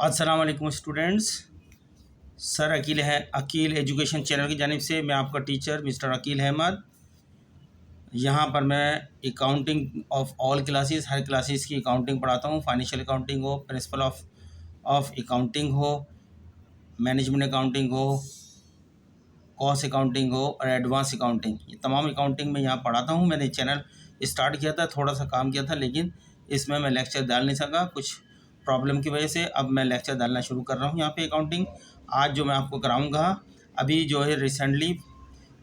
अस्सलाम वालेकुम students. Sir Aqeel education channel की जानिब से मैं आपका टीचर मिस्टर अकील अहमद। यहाँ पर मैं accounting of all classes, her classes की अकाउंटिंग पढ़ाता हूँ। फाइनेंशियल अकाउंटिंग हो, प्रिंसिपल ऑफ अकाउंटिंग हो, मैनेजमेंट अकाउंटिंग हो, कॉस्ट अकाउंटिंग हो और एडवांस अकाउंटिंग, ये तमाम अकाउंटिंग में यहाँ पढ़ाता हूँ। मैंने चैनल स्टार्ट किया था, थोड़ा सा काम किया था, लेकिन इसमें मैं लेक्चर डाल नहीं सका कुछ प्रॉब्लम की वजह से। अब मैं लेक्चर डालना शुरू कर रहा हूँ यहाँ पे अकाउंटिंग। आज जो मैं आपको कराऊँगा, अभी जो है रिसेंटली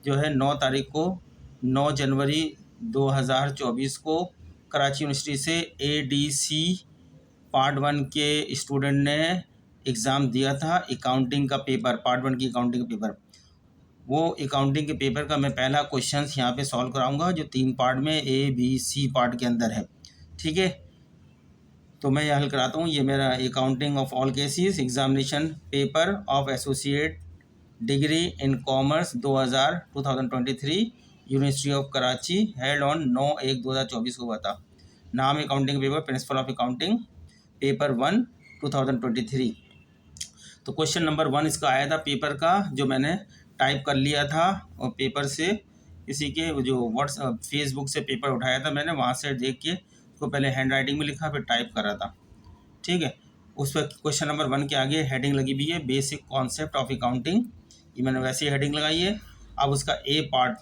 जो है 9 तारीख को 9 जनवरी 2024 को कराची यूनिवर्सिटी से ADC पार्ट 1 के स्टूडेंट ने एग्ज़ाम दिया था। अकाउंटिंग का पेपर, पार्ट 1 की अकाउंटिंग का पेपर, वो अकाउंटिंग के पेपर का मैं पहला क्वेश्चन यहाँ पे सॉल्व कराऊंगा, जो 3 पार्ट में ABC पार्ट के अंदर है। ठीक है, तो मैं यह हल कराता हूँ। ये मेरा accounting of all cases examination paper of associate degree in commerce 2023 university of Karachi, held on 9/1/2024 को हुआ था। नाम accounting paper, principle of accounting, paper 1 2023। तो क्वेश्चन नंबर 1 इसका आया था पेपर का, जो मैंने टाइप कर लिया था और पेपर से किसी के जो व्हाट्सएप फेसबुक से पेपर उठाया था मैंने, वहाँ से देख के उसको पहले हैंड राइटिंग में लिखा, फिर टाइप करा था। ठीक है, उस पर क्वेश्चन नंबर 1 के आगे हेडिंग लगी हुई है बेसिक कॉन्सेप्ट ऑफ अकाउंटिंग, ये मैंने वैसे ही हेडिंग लगाई है। अब उसका ए पार्ट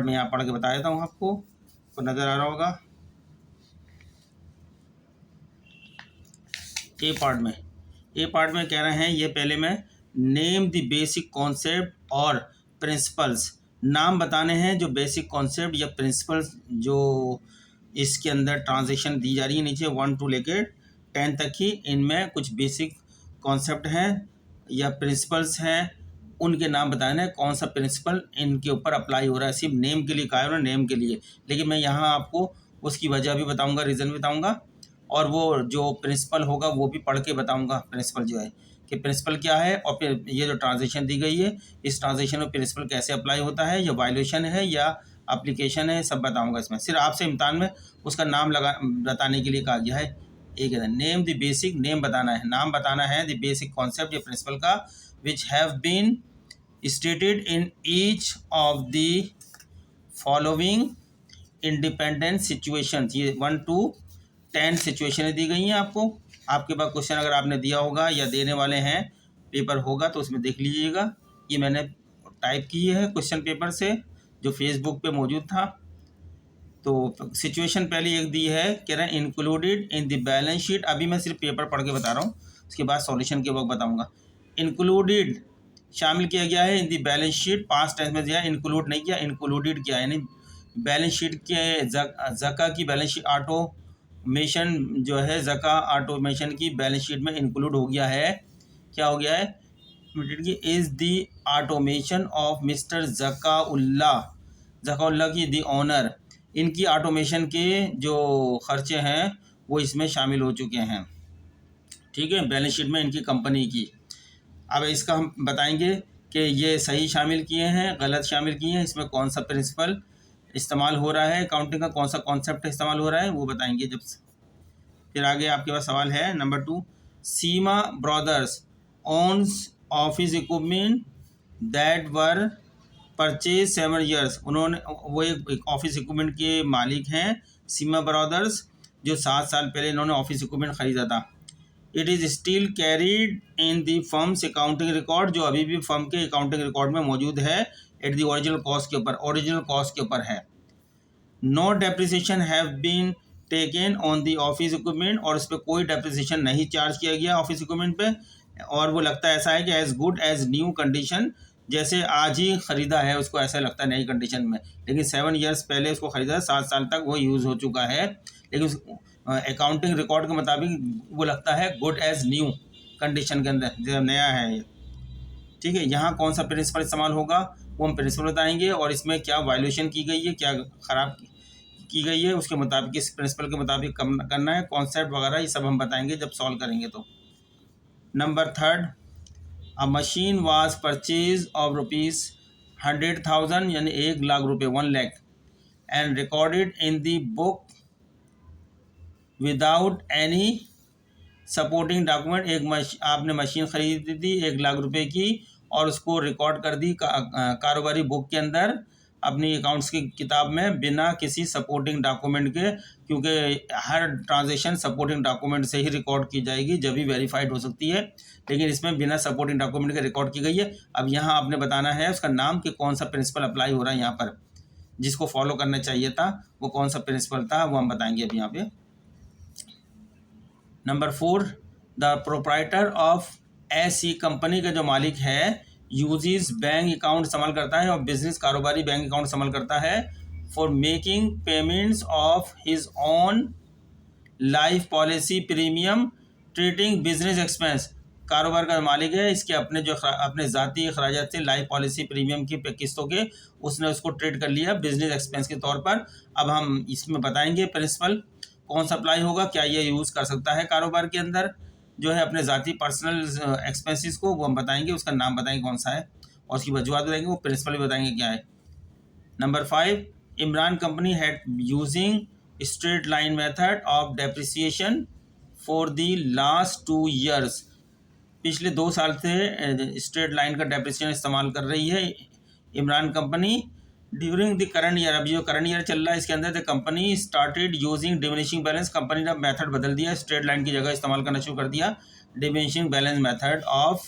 मैं यहाँ पढ़ के बता देता हूँ आपको, तो नज़र आ रहा होगा। ए पार्ट में कह रहे हैं, ये पहले मैं नेम द बेसिक कॉन्सेप्ट और प्रिंसिपल्स, नाम बताने हैं जो बेसिक कॉन्सेप्ट या प्रिंसिपल्स जो इसके अंदर ट्रांजेक्शन दी जा रही है नीचे 1 to लेकर 10 तक ही, इनमें कुछ बेसिक कॉन्सेप्ट हैं या प्रिंसिपल्स हैं, उनके नाम बताने हैं कौन सा प्रिंसिपल इनके ऊपर अप्लाई हो रहा है। सिर्फ नेम के लिए कहा है उन्होंने, नेम के लिए, लेकिन मैं यहाँ आपको उसकी वजह भी बताऊँगा, रीज़न भी बताऊँगा, और वो जो प्रिंसिपल होगा वो भी पढ़ के बताऊंगा। प्रिंसिपल जो है कि प्रिंसिपल क्या है, और फिर ये जो ट्रांजेक्शन दी गई है, इस ट्रांजेक्शन में प्रिंसिपल कैसे अप्लाई होता है, या वायलेशन है या एप्लीकेशन है, सब बताऊंगा इसमें। सिर्फ आपसे इम्तान में उसका नाम बताने के लिए कहा गया है। एक है नेम द बेसिक, नेम बताना है, नाम बताना है द बेसिक कॉन्सेप्ट या प्रिंसिपल का, which have been stated in each of the following independent situation. ये 1 to 10 सिचुएशनें दी गई हैं आपको। आपके पास क्वेश्चन अगर आपने दिया होगा या देने वाले हैं, पेपर होगा तो उसमें देख लीजिएगा। ये मैंने टाइप की है क्वेश्चन पेपर से, जो फेसबुक पे मौजूद था। तो सिचुएशन पहले एक दी है, कह रहे हैं included in the balance sheet. अभी मैं सिर्फ पेपर पढ़ के बता रहा हूँ, उसके बाद सॉल्यूशन के वक्त बताऊँगा। इंक्लूडेड शामिल किया गया है in the balance sheet, past tense में दिया, इंक्लूड नहीं किया, इंक्लूडेड किया, यानी बैलेंस शीट के ज़का की बैलेंस शीट ऑटोमेशन जो है, ज़का ऑटोमेशन की बैलेंस शीट में इंक्लूड हो गया है। क्या हो गया है? Is the automation of mister Zakaullah की दी ऑनर, इनकी ऑटोमेशन के जो खर्चे हैं वो इसमें शामिल हो चुके हैं। ठीक है, बैलेंस शीट में इनकी कंपनी की। अब इसका हम बताएंगे कि ये सही शामिल किए हैं, गलत शामिल किए हैं, इसमें कौन सा प्रिंसिपल इस्तेमाल हो रहा है, अकाउंटिंग का कौन सा कॉन्सेप्ट इस्तेमाल हो रहा है, वो बताएंगे जब। फिर आगे आपके पास सवाल है number 2, Seema brothers owns office equipment that were purchase 7 years। उन्होंने, वो एक ऑफिस इक्विपमेंट के मालिक हैं, सीमा ब्रदर्स, जो 7 साल पहले इन्होंने ऑफिस इक्विपमेंट ख़रीदा था। It is still carried in the firms accounting record, जो अभी भी फर्म के अकाउंटिंग रिकॉर्ड में मौजूद है, एट दी ओरिजिनल कॉस्ट के ऊपर, ओरिजिनल कॉस्ट के ऊपर है। No depreciation have been taken on the office equipment, और इस पर कोई डेप्रिसिएशन नहीं चार्ज किया गया ऑफिस इक्विपमेंट पे, और वो लगता है ऐसा है कि as good as new condition, जैसे आज ही ख़रीदा है उसको, ऐसा लगता है नई कंडीशन में, लेकिन 7 years पहले उसको ख़रीदा, 7 साल तक वो यूज़ हो चुका है, लेकिन अकाउंटिंग रिकॉर्ड के मुताबिक वो लगता है गुड एज न्यू कंडीशन के अंदर, जो नया है ये। ठीक है, यहाँ कौन सा प्रिंसिपल इस्तेमाल होगा वो हम प्रिंसिपल बताएंगे, और इसमें क्या वायलेशन की गई है, क्या ख़राब की गई है, उसके मुताबिक, इस प्रिंसिपल के मुताबिक करना है, कॉन्सेप्ट वगैरह ये सब हम बताएंगे जब सॉल्व करेंगे। तो number 3, a machine was purchase of ₹100,000, यानी 1 लाख रुपये, 1 lakh, and recorded in the book without any supporting document, आपने मशीन खरीदी थी 1 लाख रुपए की और उसको रिकॉर्ड कर दी कारोबारी बुक के अंदर अपनी अकाउंट्स की किताब में बिना किसी सपोर्टिंग डॉक्यूमेंट के, क्योंकि हर ट्रांजैक्शन सपोर्टिंग डॉक्यूमेंट से ही रिकॉर्ड की जाएगी जब भी वेरीफाइड हो सकती है, लेकिन इसमें बिना सपोर्टिंग डॉक्यूमेंट के रिकॉर्ड की गई है। अब यहाँ आपने बताना है उसका नाम कि कौन सा प्रिंसिपल अप्लाई हो रहा है, यहाँ पर जिसको फॉलो करना चाहिए था वो कौन सा प्रिंसिपल था वो हम बताएंगे अभी यहाँ पे। नंबर 4, द प्रोप्राइटर ऑफ ऐसी कंपनी का जो मालिक है यूजेस बैंक अकाउंट इस्तेमाल करता है और बिजनेस कारोबारी बैंक अकाउंट इस्तेमाल करता है for making payments of his own life policy premium treating business expense. कारोबार का मालिक है, इसके अपने ज़ाती अखराजात से लाइफ पॉलिसी प्रीमियम की किस्तों के उसने उसको ट्रीट कर लिया बिजनेस एक्सपेंस के तौर पर। अब हम इसमें बताएंगे प्रिंसिपल कौन सा अप्लाई होगा, क्या ये यूज़ कर सकता है कारोबार के अंदर जो है अपने ज़ाती पर्सनल एक्सपेंसेस को, वो हम बताएंगे, उसका नाम बताएंगे कौन सा है और उसकी वजूहत बताएंगे, वो प्रिंसिपल भी बताएंगे क्या है। Number 5, Imran company had using straight line method of depreciation for the last 2 years। पिछले 2 साल से स्ट्रेट लाइन का डेप्रिसिएशन इस्तेमाल कर रही है Imran company during the current year. अभी जो करंट ईयर चल रहा है इसके अंदर the company started using diminishing balance. Company ने मेथड बदल दिया, स्ट्रेट लाइन की जगह इस्तेमाल करना शुरू कर दिया diminishing balance method of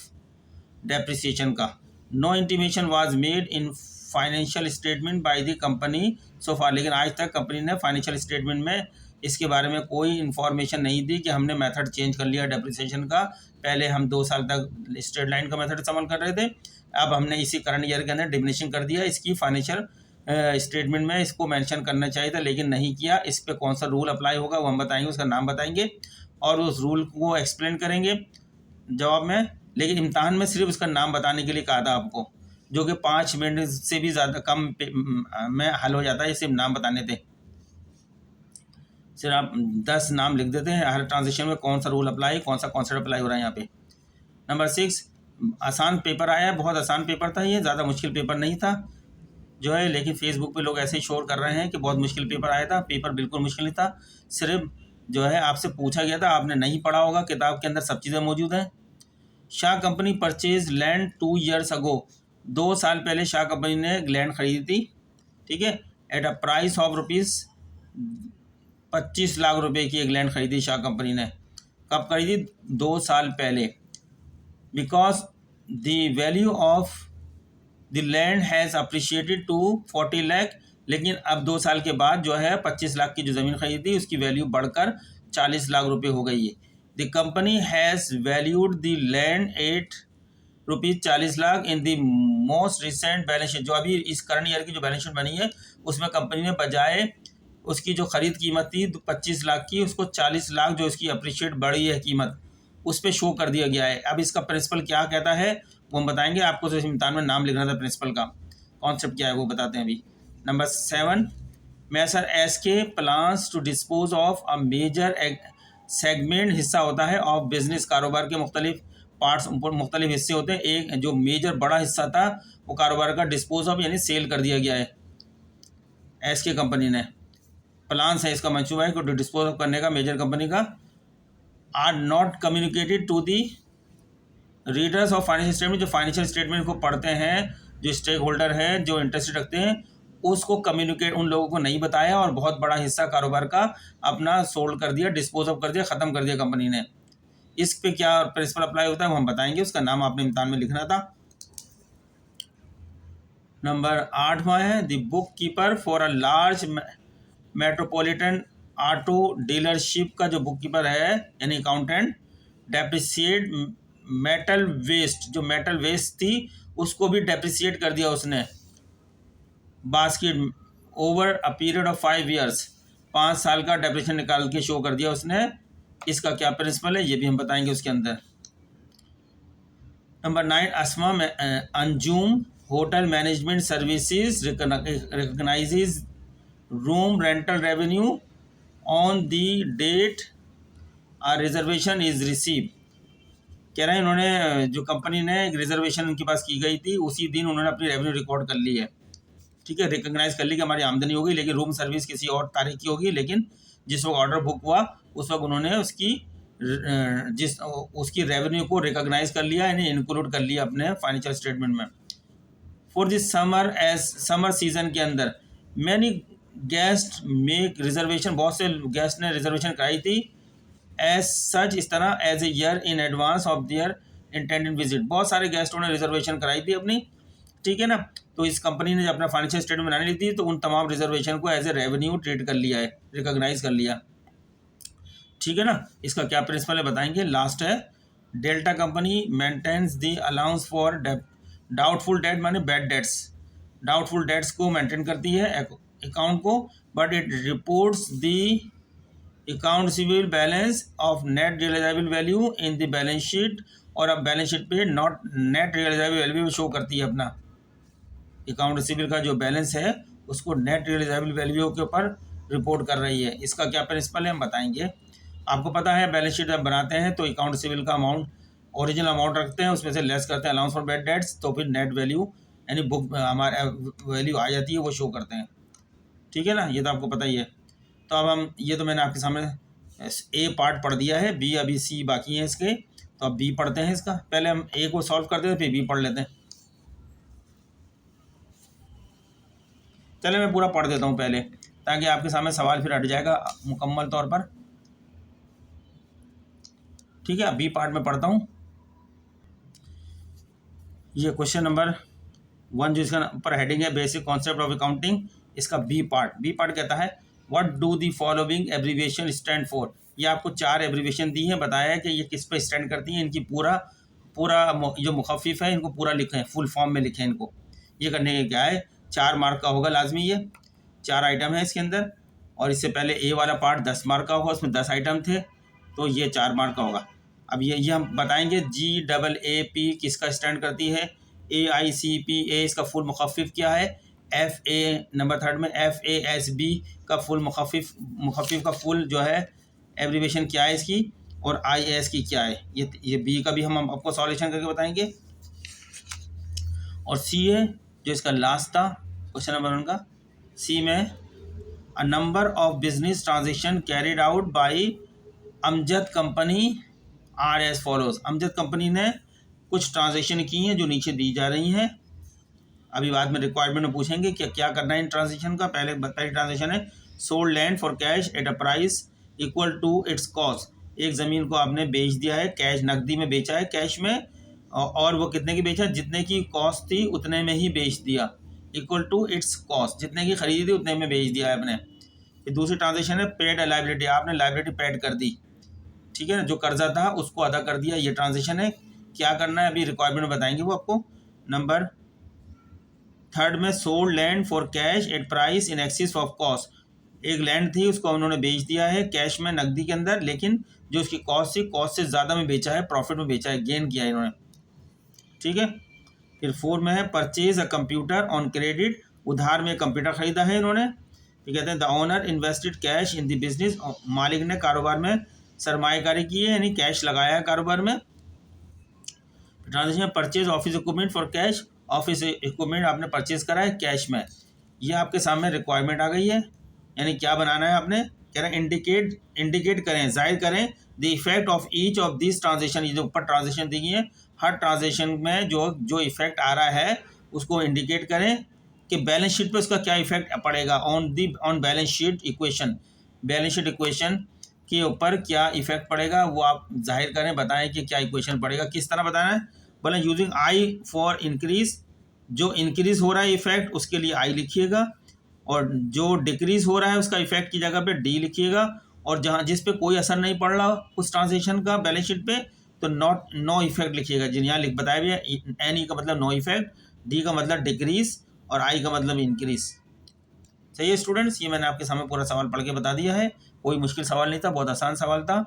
depreciation का। No intimation was made in financial statement by the company so far. लेकिन आज तक कंपनी ने फाइनेंशियल स्टेटमेंट में इसके बारे में कोई इन्फॉर्मेशन नहीं दी कि हमने मेथड चेंज कर लिया डेप्रिसिएशन का। पहले हम 2 साल तक स्ट्रेट लाइन का मेथड इस्तेमाल कर रहे थे, अब हमने इसी करंट ईयर के अंदर डिमिनिशिंग कर दिया। इसकी फाइनेंशियल स्टेटमेंट में इसको मेंशन करना चाहिए था लेकिन नहीं किया। इस पर कौन सा रूल अप्लाई होगा वो हम बताएंगे, उसका नाम बताएंगे और उस रूल को एक्सप्लेन करेंगे जवाब में। लेकिन इम्तहान में सिर्फ उसका नाम बताने के लिए कहा था आपको, जो कि 5 मिनट से भी ज़्यादा कम में हल हो जाता है, सिर्फ नाम बताने थे। सिर्फ आप 10 नाम लिख देते हैं हर ट्रांजेक्शन में कौन सा रूल अप्लाई, कौन सा कॉन्सेप्ट अप्लाई हो रहा है यहाँ पे। नंबर 6, आसान पेपर आया है, बहुत आसान पेपर था ये, ज़्यादा मुश्किल पेपर नहीं था जो है, लेकिन फेसबुक पे लोग ऐसे ही शोर कर रहे हैं कि बहुत मुश्किल पेपर आया था। पेपर बिल्कुल मुश्किल नहीं था, सिर्फ जो है आपसे पूछा गया था, आपने नहीं पढ़ा होगा, किताब के अंदर सब चीज़ें मौजूद हैं। Shah company purchase land 2 years अगो। 2 साल पहले शाह कंपनी ने लैंड खरीदी थी, ठीक है, eight a price of ₹25 lakh रुपए की एक लैंड खरीदी शाह कंपनी ने। कब खरीदी? 2 साल पहले। Because the value of the land has appreciated to 40 lakh. लेकिन अब 2 साल के बाद जो है 25 लाख की जो ज़मीन खरीदी उसकी वैल्यू बढ़कर 40 लाख रुपए हो गई है। The company has valued the land at ₹40 lakh in the most recent balance sheet. जो अभी इस करंट ईयर की जो बैलेंस शीट बनी है उसमें कंपनी ने बजाय उसकी जो ख़रीद कीमत थी 25 लाख की, उसको 40 लाख जो इसकी अप्रिशिएट बढ़ी है कीमत उस पर शो कर दिया गया है। अब इसका प्रिंसिपल क्या कहता है वो हम बताएंगे आपको। तो इम्तिहान में नाम लिखना था प्रिंसिपल का, कॉन्सेप्ट क्या है वो बताते हैं अभी। नंबर 7, मैसर एस के plans to dispose of a major segment. हिस्सा होता है ऑफ बिजनेस, कारोबार के मुख्तलिफ पार्ट्स, मुख्तलिफ हिस्से होते हैं। एक जो मेजर बड़ा हिस्सा था वो कारोबार का डिस्पोज ऑफ यानी सेल कर दिया गया है एस के कंपनी ने। प्लान्स है, इसका मंसूबा है को डिस्पोज ऑफ करने का मेजर कंपनी का। Are not communicated to the readers of financial statement. जो फाइनेंशियल स्टेटमेंट को पढ़ते हैं, जो स्टेक होल्डर हैं, जो इंटरेस्ट रखते हैं, उसको कम्युनिकेट उन लोगों को नहीं बताया और बहुत बड़ा हिस्सा कारोबार का अपना सोल्ड कर दिया, डिस्पोज ऑफ कर दिया, ख़त्म कर दिया कंपनी ने। इस पे क्या प्रिंसिपल अप्लाई होता है वो हम बताएंगे, उसका नाम आपने इम्तिहान में लिखना था। नंबर 8वां है the book keeper for a large metropolitan auto dealership. का जो बुक कीपर है यानी अकाउंटेंट डेप्रिसिएट मेटल वेस्ट, जो मेटल वेस्ट थी उसको भी डेप्रिसिएट कर दिया उसने basket over a period of 5 years। 5 साल का डेप्रिसिएशन निकाल के शो कर दिया उसने। इसका क्या प्रिंसिपल है ये भी हम बताएंगे उसके अंदर। Number 9, Asma Anjum hotel management services recognizes room rental revenue on the date a reservation is receive. कह रहे हैं इन्होंने जो कंपनी ने एक रिजर्वेशन उनके पास की गई थी उसी दिन उन्होंने अपनी रेवेन्यू रिकॉर्ड कर ली है, ठीक है, रिकग्नाइज कर ली कि हमारी आमदनी होगी, लेकिन रूम सर्विस किसी और तारीख की होगी, लेकिन जिस वक्त ऑर्डर बुक हुआ उस वक्त उन्होंने उसकी जिस उसकी रेवेन्यू को रिकॉग्नाइज कर लिया, यानी इंक्लूड कर लिया अपने फाइनेंशियल स्टेटमेंट में। For this summer, as summer season के अंदर मैनी गेस्ट मेक रिजर्वेशन, बहुत से गेस्ट ने रिजर्वेशन कराई थी। एज सच, इस तरह, as a year in advance of their intended visit, बहुत सारे गेस्टों ने रिजर्वेशन कराई थी अपनी, ठीक है ना। तो इस कंपनी ने जब अपना फाइनेंशियल स्टेटमेंट बनाने ली थी तो उन तमाम रिजर्वेशन को एज ए रेवेन्यू ट्रीट कर लिया है, रिकॉग्नाइज कर लिया, ठीक है ना। इसका क्या प्रिंसिपल है बताएंगे। लास्ट है, Delta company maintains the allowance for doubtful debt, माने बैड डेट्स, डाउटफुल डेट्स को मेंटेन करती है अकाउंट को, but it reports the account receivable balance of net realizable value in the balance sheet, और अब बैलेंस शीट पे not net realizable value show करती है अपना अकाउंट रिसीवेबल का जो बैलेंस है उसको नेट रियलाइजेबल वैल्यू के ऊपर रिपोर्ट कर रही है। इसका क्या प्रिंसिपल है हम बताएंगे। आपको पता है बैलेंस शीट जब बनाते हैं तो अकाउंट रिसीवेबल का अमाउंट, ओरिजिनल अमाउंट रखते हैं, उसमें से लेस करते हैं अलाउंस फॉर बैड डेट्स, तो फिर नेट वैल्यू यानी बुक हमारे वैल्यू आ जाती है, वो शो करते हैं, ठीक है ना। ये तो आपको पता ही है। तो अब हम, ये तो मैंने आपके सामने ए पार्ट पढ़ दिया है, बी अभी सी बाकी है इसके, तो अब बी पढ़ते हैं इसका। पहले हम ए को सॉल्व करते हैं फिर बी पढ़ लेते हैं। चले मैं पूरा पढ़ देता हूँ पहले, ताकि आपके सामने सवाल फिर हट जाएगा मुकम्मल तौर पर, ठीक है। बी पार्ट में पढ़ता हूँ। ये क्वेश्चन नंबर 1 जो इसका ऊपर हेडिंग है बेसिक कॉन्सेप्ट ऑफ अकाउंटिंग, इसका बी पार्ट कहता है what do the following abbreviation stand for. ये आपको 4 एब्रीविएशन दी हैं, बताया है कि ये किस पे स्टैंड करती हैं, इनकी पूरा जो मुखफ़िफ है इनको पूरा लिखें, फुल फॉर्म में लिखें इनको। ये करने के क्या है, 4 मार्क का होगा लाजमी, ये 4 आइटम है इसके अंदर, और इससे पहले ए वाला पार्ट 10 मार्क का होगा, उसमें 10 आइटम थे, तो ये 4 मार्क का होगा। अब ये हम बताएंगे GAAP किसका स्टैंड करती है, AICPA इसका फुल मुखफ़िफ क्या है, FA नंबर 3 में FASB का फुल मुखफ़िफ का फुल जो है एब्रीविएशन क्या है इसकी, और IAS की क्या है। ये बी का भी हम आपको सॉल्यूशन करके बताएंगे। और सी है जो इसका लास्ट था क्वेश्चन नंबर 1 का, सी में a number of business transaction carried out by Amjad company are as follows. Amjad company ने कुछ ट्रांजेक्शन की हैं जो नीचे दी जा रही हैं। अभी बाद में रिक्वायरमेंट में पूछेंगे कि क्या करना है इन ट्रांजेक्शन का। पहली ट्रांजेक्शन है sold land for cash at a price equal to its cost. एक ज़मीन को आपने बेच दिया है, कैश नकदी में बेचा है, कैश में, और वो कितने की बेचा, जितने की कॉस्ट थी उतने में ही बेच दिया, इक्वल टू इट्स कॉस्ट, जितने की खरीदी थी उतने में बेच दिया है आपने। फिर दूसरी ट्रांजेक्शन है पेड अ लाइबिलिटी, आपने लाइबिलिटी पेड कर दी, ठीक है ना, जो कर्जा था उसको अदा कर दिया, ये ट्रांजेक्शन है। क्या करना है अभी रिक्वायरमेंट बताएंगे वो आपको। नंबर 3 में sold land for cash at price in axis of cost, एक लैंड थी उसको उन्होंने बेच दिया है कैश में नकदी के अंदर, लेकिन जो उसकी कॉस्ट थी कॉस्ट से ज़्यादा में बेचा है, प्रॉफिट में बेचा है, गेन किया है इन्होंने, ठीक है। फिर 4 में है purchase a computer on credit, उधार में कंप्यूटर खरीदा है इन्होंने। फिर कहते हैं the owner invested cash in the business, मालिक ने कारोबार में सरमाएकारी की है, यानी कैश लगाया है कारोबार में। Transaction purchase office equipment for cash, office equipment आपने परचेज करा है कैश में। ये आपके सामने रिक्वायरमेंट आ गई है, यानी क्या बनाना है आपने, कह रहे हैं इंडिकेट करें, जाहिर करें the effect of each of this transaction. ये जो ऊपर ट्रांजेक्शन दी गई है, हर ट्रांजेक्शन में जो इफेक्ट आ रहा है उसको इंडिकेट करें कि बैलेंस शीट पे उसका क्या इफेक्ट पड़ेगा, on balance sheet equation, balance sheet equation के ऊपर क्या इफेक्ट पड़ेगा वो आप जाहिर करें, बताएं कि क्या इक्वेशन पड़ेगा, किस तरह बताना है। बोले यूजिंग आई फॉर इंक्रीज, जो इंक्रीज हो रहा है इफेक्ट उसके लिए आई लिखिएगा, और जो डिक्रीज हो रहा है उसका इफेक्ट की जगह पे डी लिखिएगा, और जहाँ जिस पे कोई असर नहीं पड़ रहा उस ट्रांजेक्शन का बैलेंस शीट पे तो नो इफेक्ट लिखिएगा, जिन यहाँ बताया भी है। एन ई का मतलब नो इफेक्ट, डी का मतलब डिक्रीज, और आई का मतलब इंक्रीज। सही है स्टूडेंट्स, ये मैंने आपके सामने पूरा सवाल पढ़ के बता दिया है, कोई मुश्किल सवाल नहीं था, बहुत आसान सवाल था।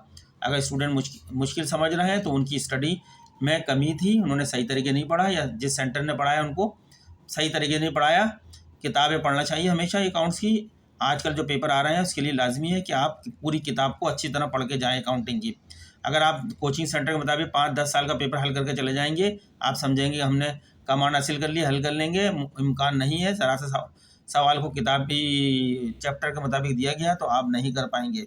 अगर स्टूडेंट मुश्किल समझ रहे हैं तो उनकी स्टडी में कमी थी, उन्होंने सही तरीके नहीं पढ़ा, या जिस सेंटर ने पढ़ाया उनको सही तरीके नहीं पढ़ाया। किताबें पढ़ना चाहिए हमेशा अकाउंट्स की। आजकल जो पेपर आ रहे हैं उसके लिए लाजमी है कि आप पूरी किताब को अच्छी तरह पढ़ के जाएँ अकाउंटिंग की। अगर आप कोचिंग सेंटर के मुताबिक 5-10 साल का पेपर हल करके चले जाएंगे, आप समझेंगे हमने कमांड हासिल कर लिया, हल कर लेंगे, इम्कान नहीं है। ज़रा सा सवाल को किताबी चैप्टर के मुताबिक दिया गया तो आप नहीं कर पाएंगे।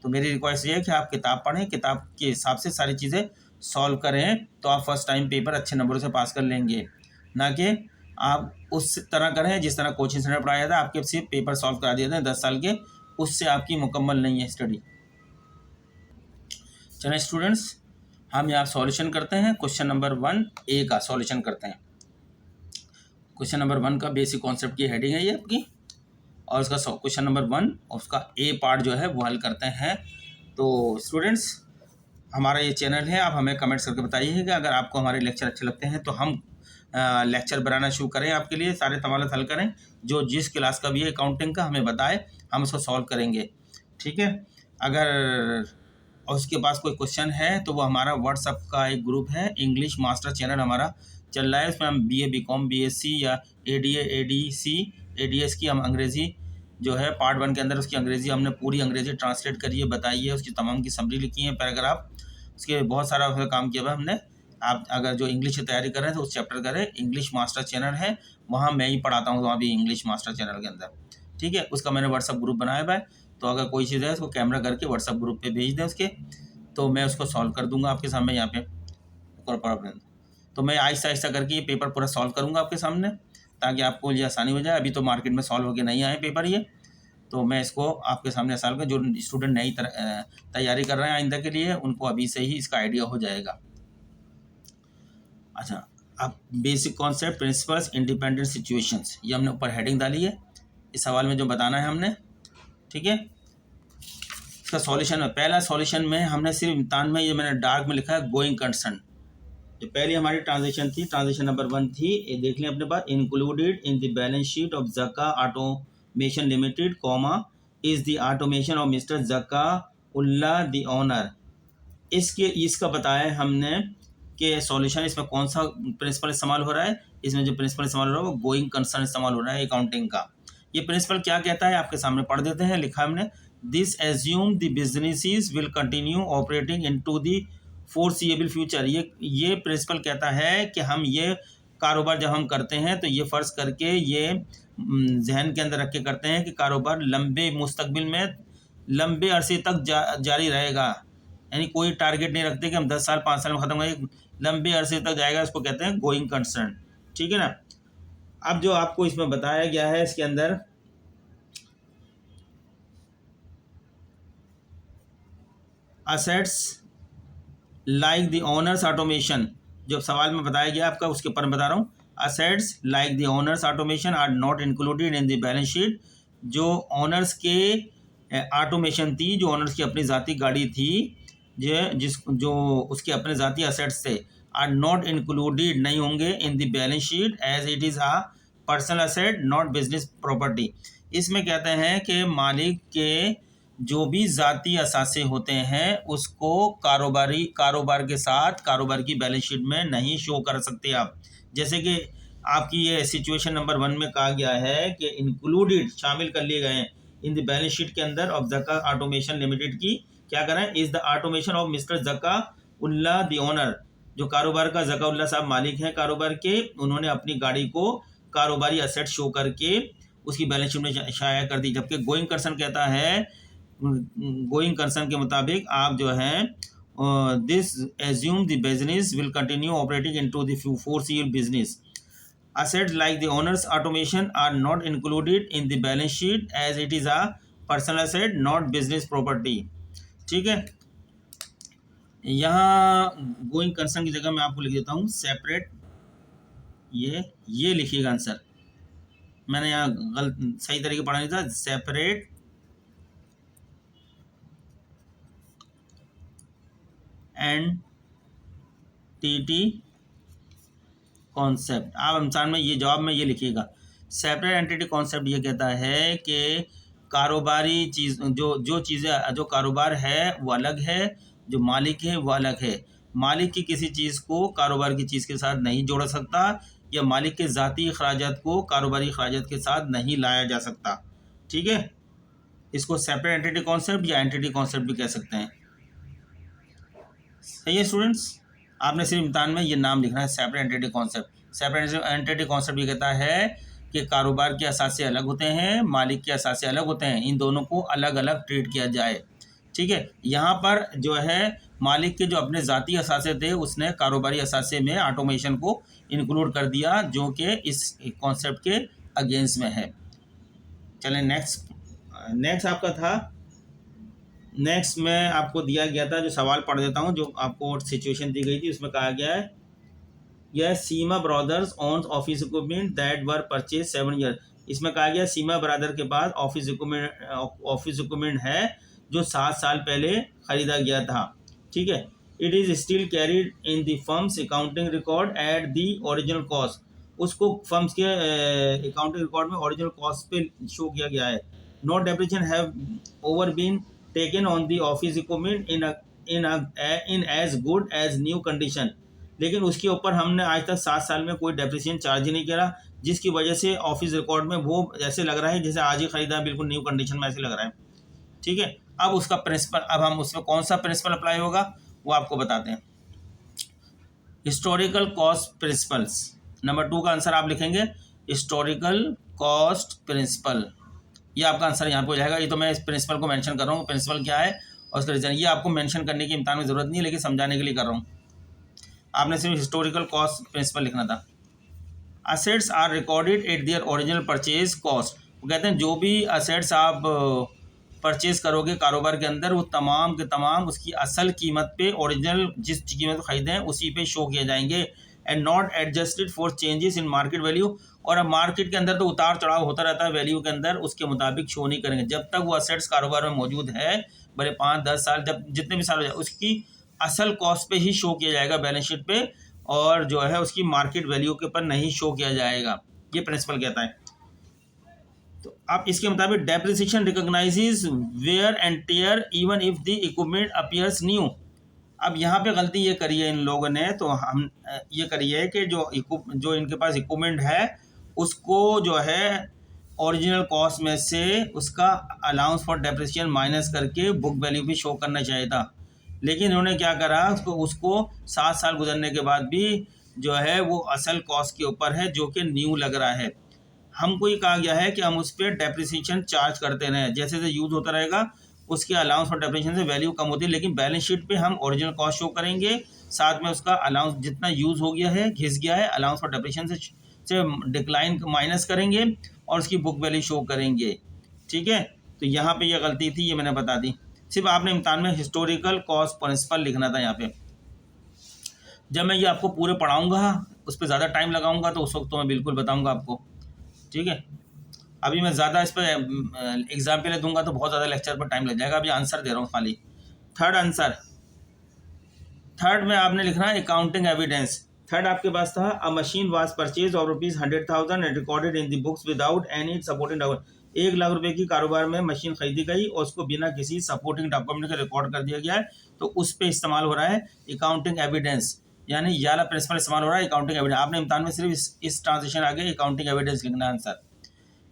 तो मेरी रिक्वेस्ट ये है कि आप किताब पढ़ें, किताब के हिसाब से सारी चीज़ें सॉल्व करें, तो आप फर्स्ट टाइम पेपर अच्छे नंबरों से पास कर लेंगे। ना कि आप उस तरह करें जिस तरह कोचिंग सेंटर पढ़ाया था, आपके सिर्फ पेपर सॉल्व करा दिए थे 10 साल के, उससे आपकी मुकम्मल नहीं है स्टडी। चलें स्टूडेंट्स, हम यहाँ सॉल्यूशन करते हैं। क्वेश्चन नंबर 1A का सॉल्यूशन करते हैं। क्वेश्चन नंबर 1 का बेसिक कॉन्सेप्ट की हेडिंग है ये आपकी, और उसका क्वेश्चन नंबर 1 उसका A पार्ट जो है वो हल करते हैं। तो स्टूडेंट्स, हमारा ये चैनल है, आप हमें कमेंट्स करके बताइए कि अगर आपको हमारे लेक्चर अच्छे लगते हैं तो हम लेक्चर बनाना शुरू करें आपके लिए, सारे सवाल हल करें। जो जिस क्लास का भी है अकाउंटिंग का, हमें बताए, हम उसको सॉल्व करेंगे। ठीक है, अगर उसके पास कोई क्वेश्चन है तो वो हमारा व्हाट्सअप का एक ग्रुप है, इंग्लिश मास्टर चैनल हमारा चल रहा है। उसमें हम BA BCom BSc या ADA ADC ADS की हम अंग्रेज़ी जो है पार्ट 1 के अंदर उसकी अंग्रेज़ी हमने पूरी अंग्रेज़ी ट्रांसलेट करी है, बताई है, उसकी तमाम की समरी लिखी है, पैराग्राफ, उसके बहुत सारा उसमें काम किया हुआ हमने। आप अगर जो इंग्लिश की तैयारी कर रहे हैं तो उस चैप्टर करें, इंग्लिश मास्टर चैनल है, वहाँ मैं ही पढ़ाता हूँ, वहाँ भी इंग्लिश मास्टर चैनल के अंदर। ठीक है, उसका मैंने व्हाट्सअप ग्रुप बनाया हुआ है, तो अगर कोई चीज़ है उसको कैमरा करके व्हाट्सअप ग्रुप पे भेज दें उसके, तो मैं उसको सॉल्व कर दूंगा आपके सामने यहाँ पे प्रॉब्लम। तो मैं आहिस्ता आहिस्ता करके ये पेपर पूरा सॉल्व करूँगा आपके सामने, ताकि आपको ये आसानी हो जाए। अभी तो मार्केट में सॉल्व होके नहीं आए पेपर ये, तो मैं इसको आपके सामने सॉल्व कर, जो स्टूडेंट नई तैयारी कर रहे हैं आइंदा के लिए, उनको अभी से ही इसका आइडिया हो जाएगा। अच्छा, अब basic concept, principles, independent situations, ये हमने ऊपर हेडिंग डाली है इस सवाल में जो बताना है हमने। ठीक है, इसका सॉल्यूशन है, पहला सॉल्यूशन में हमने सिर्फ इम्तान में ये मैंने डार्क में लिखा है गोइंग कंसर्न। जो पहली हमारी ट्रांजेक्शन थी, ट्रांजेक्शन नंबर 1 थी, ये देख लें अपने पास, included in the balance sheet of Jakka automation limited, comma, is the automation of mister Jakka Ullah the owner. इसका बताया है हमने कि सॉल्यूशन, इसमें कौन सा प्रिंसिपल इस्तेमाल हो रहा है। इसमें जो प्रिंसिपल इस्तेमाल हो रहा है वो गोइंग कंसर्न इस्तेमाल हो रहा है अकाउंटिंग का। ये प्रिंसिपल क्या कहता है आपके सामने पढ़ देते हैं, लिखा हमने, this assume the businesses will continue operating into the foreseeable future. ये प्रिंसिपल कहता है कि हम ये कारोबार जब हम करते हैं तो ये फ़र्ज़ करके, ये जहन के अंदर रख के करते हैं कि कारोबार लंबे मुस्तकबिल में लंबे अरसे तक जारी रहेगा। यानी कोई टारगेट नहीं रखते कि हम 10 साल 5 साल में ख़त्म करेंगे, लंबे अरसे तक जाएगा, इसको कहते हैं गोइंग कंसर्न। ठीक है ना। अब जो आपको इसमें बताया गया है, इसके अंदर assets like the owners automation, जो सवाल में बताया गया आपका, उसके ऊपर बता रहा हूँ। Assets like the owners automation are not included in the balance sheet. जो ओनर्स के ऑटोमेशन थी, जो ओनर्स की अपनी ज़ाती गाड़ी थी, जो उसके अपने ज़ाती असेट्स थे, आर नॉट इंक्लूडेड, नहीं होंगे, in the balance sheet as it is a personal asset not business property. इसमें कहते हैं कि मालिक के जो भी ज़ाती असासे होते हैं उसको कारोबार के साथ कारोबार की बैलेंस शीट में नहीं शो कर सकते आप। जैसे कि आपकी ये सिचुएशन नंबर 1 में कहा गया है कि इंक्लूडेड, शामिल कर लिए गए हैं इन द बैलेंस शीट के अंदर ऑफ जक्का ऑटोमेशन लिमिटेड की, क्या करें, is the automation of mister Jakka Ullah the owner. जो कारोबार का जक्का उल्ला साहब मालिक हैं कारोबार के, उन्होंने अपनी गाड़ी को कारोबारी एसेट शो करके उसकी बैलेंस शीट में शाया कर दी। जबकि गोइंग कंसर्न कहता है, गोइंग कंसर्न के मुताबिक आप जो है this assume the business will continue operating into the foreseeable business. Assets like the owner's automation are not included in the balance sheet as it is a personal asset not business property। ठीक है, यहाँ going concern की जगह मैं आपको लिख देता हूँ सेपरेट, ये लिखिएगा आंसर, मैंने यहाँ गलत सही तरीके पढ़ा नहीं था। Separate entity concept. आप इंसान में ये जवाब में ये लिखिएगा, सेपरेट एंटिटी कॉन्सेप्ट ये कहता है कि कारोबारी चीज़, जो चीज़ें, जो कारोबार है वो अलग है, जो मालिक है वो अलग है। मालिक की किसी चीज़ को कारोबार की चीज़ के साथ नहीं जोड़ा सकता, या मालिक के ज़ाती अखराजात को कारोबारी अखराजात के साथ नहीं लाया जा सकता। ठीक है, इसको सेपरेट एंटिटी कॉन्सेप्ट या एंटिटी कॉन्सेप्ट भी कह सकते हैं। सही है स्टूडेंट्स, आपने सिर्फ इम्तिहान में ये नाम लिखना है, separate entity concept. Separate entity concept ये कहता है कि कारोबार के असासे अलग होते हैं, मालिक के असासे अलग होते हैं, इन दोनों को अलग अलग ट्रीट किया जाए। ठीक है, यहाँ पर जो है मालिक के जो अपने ज़ाती असासे थे उसने कारोबारी असासे में ऑटोमेशन को इंक्लूड कर दिया, जो कि इस कॉन्सेप्ट के अगेंस्ट में है। चलें नेक्स्ट आपका था, नेक्स्ट में आपको दिया गया था, जो सवाल पढ़ देता हूँ, जो आपको सिचुएशन दी गई थी। उसमें कहा गया है, यह Seema brothers owns office equipment that were purchase 7 year. इसमें कहा गया सीमा ब्रदर के पास ऑफिस इक्विपमेंट है जो 7 साल पहले खरीदा गया था। ठीक है, it is still carried in the firms accounting record at the original cost. उसको फर्म्स के अकाउंटिंग रिकॉर्ड में ओरिजिनल कॉस्ट पे शो किया गया है। No depreciation have over been taken on the office equipment in as good as new condition. लेकिन उसके ऊपर हमने आज तक 7 साल में कोई डेप्रिसिएशन चार्ज ही नहीं करा, जिसकी वजह से ऑफिस रिकॉर्ड में वो ऐसे लग रहा है जैसे आज ही खरीदा है, बिल्कुल न्यू कंडीशन में ऐसे लग रहा है। ठीक है, अब उसका प्रिंसिपल, अब हम उसमें कौन सा प्रिंसिपल अप्लाई होगा वो आपको बताते हैं। हिस्टोरिकल कॉस्ट प्रिंसिपल्स, नंबर 2 का आंसर आप लिखेंगे हिस्टोरिकल कॉस्ट प्रिंसिपल। ये आपका आंसर यहाँ पे हो जाएगा। ये तो मैं इस प्रिंसिपल को मेंशन कर रहा हूँ, प्रिंसिपल क्या है और उसका रीजन। ये आपको मेंशन करने की इम्तिहान में ज़रूरत नहीं है, लेकिन समझाने के लिए कर रहा हूँ। आपने सिर्फ हिस्टोरिकल कॉस्ट प्रिंसिपल लिखना था। Assets are recorded at their original purchase cost. वो कहते हैं जो भी असेट्स आप परचेज करोगे कारोबार के अंदर, वो तमाम के तमाम उसकी असल कीमत पे, ओरिजिनल जिस कीमत को खरीदे हैं उसी पे शो किए जाएंगे, and not adjusted for changes in market value. और अब मार्केट के अंदर तो उतार चढ़ाव होता रहता है वैल्यू के अंदर, उसके मुताबिक शो नहीं करेंगे। जब तक वो असेट्स कारोबार में मौजूद है, भले 5-10 साल, जब जितने भी साल हो जाए, उसकी असल कॉस्ट पे ही शो किया जाएगा बैलेंस शीट पे, और जो है उसकी मार्केट वैल्यू के ऊपर नहीं शो किया जाएगा। ये प्रिंसिपल कहता है। तो आप इसके मुताबिक depreciation recognizes wear and tear even if the equipment appears new. अब यहाँ पे गलती ये करी है इन लोगों ने, तो हम ये करी है कि जो इनके पास इक्विपमेंट है उसको जो है ओरिजिनल कॉस्ट में से उसका अलाउंस फॉर डेप्रिसिएशन माइनस करके बुक वैल्यू भी शो करना चाहिए था। लेकिन इन्होंने क्या करा, उसको 7 साल गुजरने के बाद भी जो है वो असल कॉस्ट के ऊपर है, जो कि न्यू लग रहा है। हमको ये कहा गया है कि हम उस पर डेप्रिसिएशन चार्ज करते रहें, जैसे जैसे यूज़ होता रहेगा उसके अलाउंस और डेप्रिसिएशन से वैल्यू कम होती है, लेकिन बैलेंस शीट पे हम ओरिजिनल कॉस्ट शो करेंगे, साथ में उसका अलाउंस जितना यूज़ हो गया है, घिस गया है, अलाउंस और डेप्रिसिएशन से डिक्लाइन माइनस करेंगे और उसकी बुक वैल्यू शो करेंगे। ठीक है, तो यहाँ पे ये गलती थी, ये मैंने बता दी। सिर्फ आपने इम्तिहान में हिस्टोरिकल कॉस्ट प्रिंसिपल लिखना था यहाँ पे। जब मैं ये आपको पूरे पढ़ाऊँगा, उस पर ज़्यादा टाइम लगाऊँगा, तो उस वक्त तो मैं बिल्कुल बताऊँगा आपको। ठीक है, अभी मैं ज़्यादा इस पर एग्जाम्पल दूंगा तो बहुत ज़्यादा लेक्चर पर टाइम लग जाएगा। अभी आंसर दे रहा हूँ खाली। थर्ड आंसर, थर्ड में आपने लिखना है अकाउंटिंग एविडेंस। थर्ड आपके पास था, अ machine was purchase of ₹100,000 and recorded in the books without any supporting document. 1 lakh रुपए की कारोबार में मशीन खरीदी गई और उसको बिना किसी सपोर्टिंग डॉक्यूमेंट के रिकॉर्ड कर दिया गया है, तो उस पर इस्तेमाल हो रहा है अकाउंटिंग एविडेंस, यानी ये वाला प्रिंसिपल इस्तेमाल हो रहा है अकाउंटिंग एविडेंस। आपने इम्तिहान में सिर्फ इस ट्रांजेक्शन आगे अकाउंटिंग एविडेंस लिखना आंसर।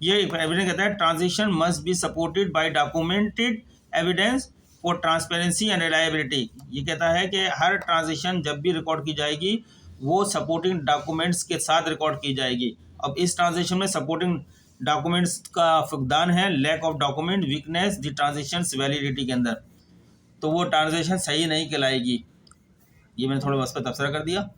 ये एविडेंस कहता है transaction must be supported by documented evidence for transparency and reliability. ये कहता है कि हर ट्रांजेक्शन जब भी रिकॉर्ड की जाएगी वो सपोर्टिंग डॉक्यूमेंट्स के साथ रिकॉर्ड की जाएगी। अब इस ट्रांजेक्शन में सपोर्टिंग डॉक्यूमेंट्स का फुकदान है, lack of document, weakness the transaction validity के अंदर, तो वो ट्रांजेक्शन सही नहीं कहलाएगी। ये मैंने थोड़ा बस पर तबसरा कर दिया।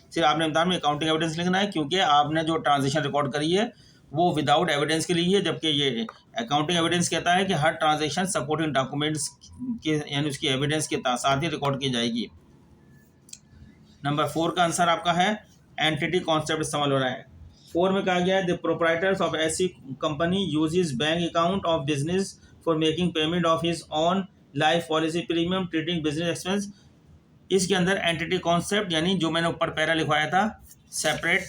सिर्फ आपने इम्तिहान में अकाउंटिंग एविडेंस लिखना है, क्योंकि आपने जो ट्रांजेक्शन रिकॉर्ड करी है वो विदाउट एविडेंस के लिए है, जबकि ये अकाउंटिंग एविडेंस कहता है कि हर ट्रांजैक्शन सपोर्टिंग डॉक्यूमेंट्स के यानी उसकी एविडेंस के साथ ही रिकॉर्ड की जाएगी। नंबर 4 का आंसर आपका है एंटिटी कॉन्सेप्ट इस्तेमाल हो रहा है। 4 में कहा गया है द प्रोप्राइटर्स ऑफ ऐसी company uses bank account of business for making payment of his on life policy premium treating business expense. इसके अंदर एंटिटी कॉन्सेप्ट, यानी जो मैंने ऊपर पैरा लिखवाया था सेपरेट,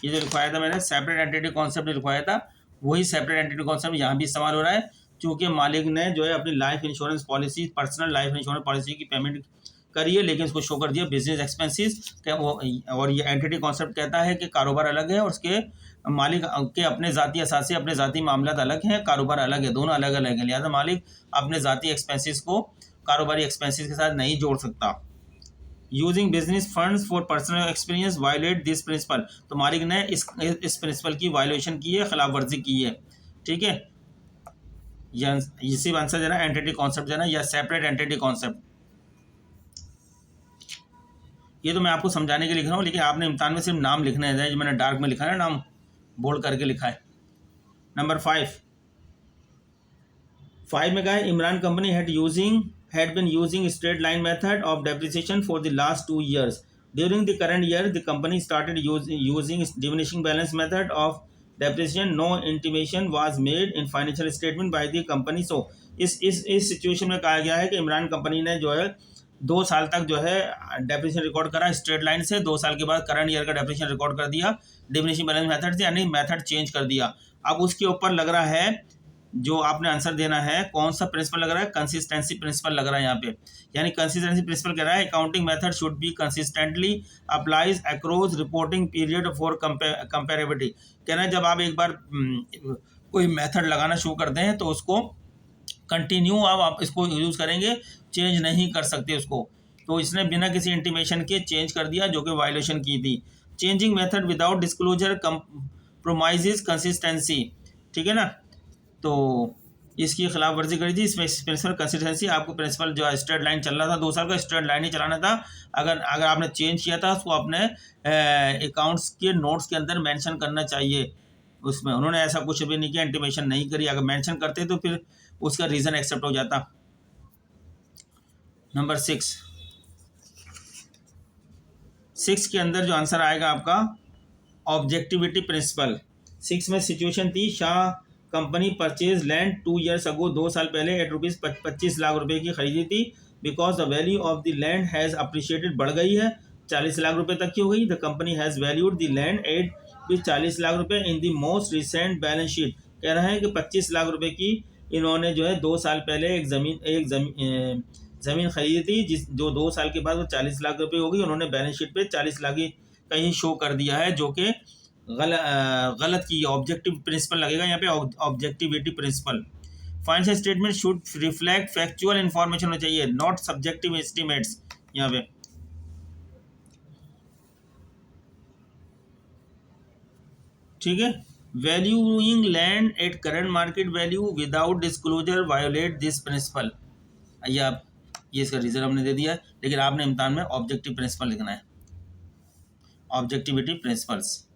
ये जो लिखवाया था मैंने सेपरेट एंटिटी कॉन्सेप्ट लिखवाया था, वही सेपरेट एंटिटी कॉन्सेप्ट यहाँ भी इस्तेमाल हो रहा है, क्योंकि मालिक ने जो है अपनी life insurance policy, personal life insurance policy की पेमेंट करी है, लेकिन उसको शो कर दिया बिजनेस एक्सपेंसेस क्या वो। और ये एंटिटी कॉन्सेप्ट कहता है कि कारोबार अलग है और उसके मालिक के अपने ज़ाती असासे, अपने ज़ाती मामला अलग हैं, कारोबार अलग है, दोनों अलग अलग है, लिहाजा मालिक अपने ज़ाती एक्सपेंसेस को कारोबारी एक्सपेंसेस के साथ नहीं जोड़ सकता। Using business funds for personal experience violate this principle, तो मालिक ने इस प्रिंसिपल की वायलेशन की है, खिलाफ वर्जी की है। ठीक है, या सिर्फ आंसर देना, एंटिटी कॉन्सेप्ट देना या सेपरेट एंटिटी कॉन्सेप्ट। ये तो मैं आपको समझाने के लिए लिख रहा हूँ, लेकिन आपने इम्तिहान में सिर्फ नाम लिखना है, जो मैंने डार्क में लिखा है ना, नाम बोल्ड करके लिखा है। नंबर 5 में कहा है Imran company had been using straight line method of depreciation for the last 2 years. During the current year, the company started using diminishing balance method of depreciation. No intimation was made in financial statement by the company. So इस situation में कहा गया है कि Imran company ने जो है 2 साल तक जो है डेप्रिसिएशन रिकॉर्ड करा स्ट्रेट लाइन से, 2 साल के बाद करंट ईयर का डेप्रिसिएशन रिकॉर्ड कर दिया डिमिनिशिंग बैलेंस मेथड से, यानी मेथड चेंज कर दिया। अब उसके ऊपर लग रहा है, जो आपने आंसर देना है, कौन सा प्रिंसिपल लग रहा है, कंसिस्टेंसी प्रिंसिपल लग रहा है यहाँ पे। यानी कंसिस्टेंसी प्रिंसिपल कह रहा है accounting method should be consistently applies across reporting period for comparability. कह रहे हैं जब आप एक बार कोई मेथड लगाना शुरू करते हैं तो उसको कंटिन्यू आप इसको यूज़ करेंगे, चेंज नहीं कर सकते उसको। तो इसने बिना किसी इंटीमेशन के चेंज कर दिया, जो कि वायलेशन की थी। Changing method without disclosure compromises consistency, ठीक है ना। तो इसकी खिलाफ वर्जी करी थी। इसमें प्रिंसिपल कंसिस्टेंसी, आपको प्रिंसिपल जो स्ट्रेट लाइन चल रहा था 2 साल का, स्ट्रेट लाइन ही चलाना था। अगर आपने चेंज किया था उसको अपने अकाउंट्स के नोट्स के अंदर मेंशन करना चाहिए। उसमें उन्होंने ऐसा कुछ भी नहीं किया, इंटीमेशन नहीं करी। अगर मेंशन करते तो फिर उसका रीज़न एक्सेप्ट हो जाता। नंबर 6 के अंदर जो आंसर आएगा आपका ऑब्जेक्टिविटी प्रिंसिपल। 6 में सिचुएशन थी, Shah company purchase land 2 years अगो, 2 साल पहले एट रुपीज़ 25 लाख रुपए की खरीदी थी। Because the value of the land has appreciated, बढ़ गई है, 40 लाख रुपए तक की हो गई। The company has valued the land at 40 lakh रुपए in the most recent balance sheet. कह रहा है कि 25 लाख रुपए की इन्होंने जो है 2 साल पहले एक ज़मीन खरीदी थी, जो 2 साल के बाद वो 40 लाख रुपए हो गई। उन्होंने बैलेंस शीट पे 40 लाख ही कहीं शो कर दिया है, जो कि गलत की। ऑब्जेक्टिव प्रिंसिपल लगेगा यहाँ पे, objectivity principle. Financial statement should reflect factual information होना चाहिए, नॉट सब्जेक्टिव एस्टिमेट्स। यहाँ पे ठीक है। Valuing land at current market value without disclosure violate this principle. ये इसका रीजन हमने दे दिया है, लेकिन आपने इम्तिहान में ऑब्जेक्टिव प्रिंसिपल लिखना है, ऑब्जेक्टिविटी प्रिंसिपल्स।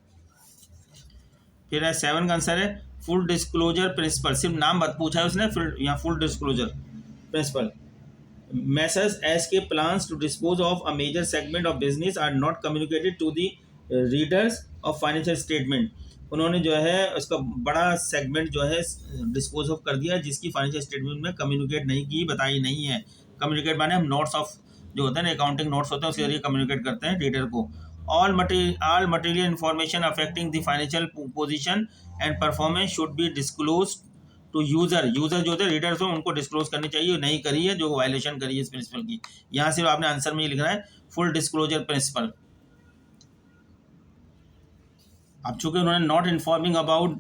फिर है 7 का आंसर है फुल डिस्क्लोजर प्रिंसिपल। सिर्फ नाम पूछा है उसने, फिर यहाँ full disclosure principle. Messrs S के plans to dispose of a major segment of business are not communicated to the readers of financial statement. उन्होंने जो है उसका बड़ा सेगमेंट जो है डिस्पोज ऑफ कर दिया, जिसकी फाइनेंशियल स्टेटमेंट में कम्युनिकेट नहीं की, बताई नहीं है। कम्युनिकेट माने हम नोट्स ऑफ जो होते हैं ना, अकाउंटिंग नोट्स होते हैं, उसके जरिए कम्युनिकेट करते हैं रीडर को। all material information affecting the financial position and performance should be disclosed to user जो होते हैं रीडर्स हो, उनको डिस्क्लोज करनी चाहिए, नहीं करी है जो वायलेशन करी है इस प्रिंसिपल की। यहाँ सिर्फ आपने आंसर में ये लिखना है फुल डिस्क्लोजर प्रिंसिपल। अब चूंकि उन्होंने not informing about